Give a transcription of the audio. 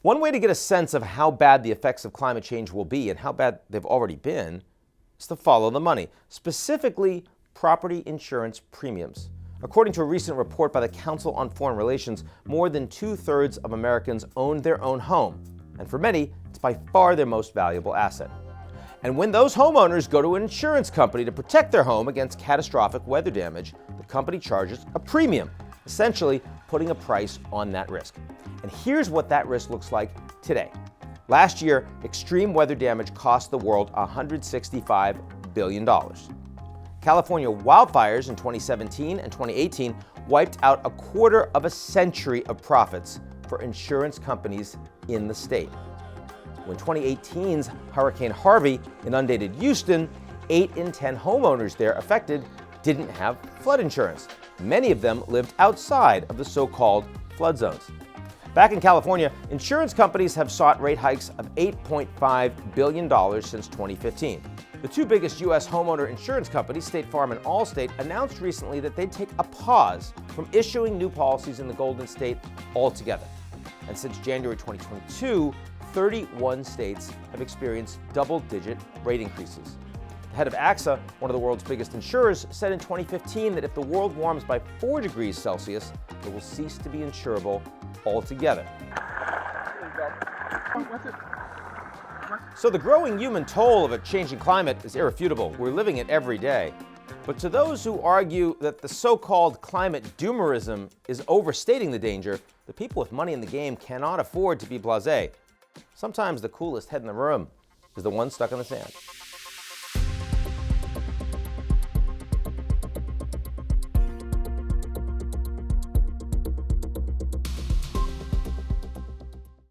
One way to get a sense of how bad the effects of climate change will be and how bad they've already been is to follow the money, specifically property insurance premiums. According to a recent report by the Council on Foreign Relations, more than 2/3 of Americans own their own home, and for many, it's by far their most valuable asset. And when those homeowners go to an insurance company to protect their home against catastrophic weather damage, the company charges a premium, essentially putting a price on that risk. And here's what that risk looks like today. Last year, extreme weather damage cost the world $165 billion. California wildfires in 2017 and 2018 wiped out a quarter of a century of profits for insurance companies in the state. When 2018's Hurricane Harvey inundated Houston, 8 in 10 homeowners there affected didn't have flood insurance. Many of them lived outside of the so-called flood zones. Back in California, insurance companies have sought rate hikes of $8.5 billion since 2015. The two biggest U.S. homeowner insurance companies, State Farm and Allstate, announced recently that they'd take a pause from issuing new policies in the Golden State altogether. And since January 2022, 31 states have experienced double-digit rate increases. The head of AXA, one of the world's biggest insurers, said in 2015 that if the world warms by 4 degrees Celsius, it will cease to be insurable altogether. So the growing human toll of a changing climate is irrefutable. We're living it every day. But to those who argue that the so-called climate doomerism is overstating the danger, the people with money in the game cannot afford to be blasé. Sometimes the coolest head in the room is the one stuck in the sand.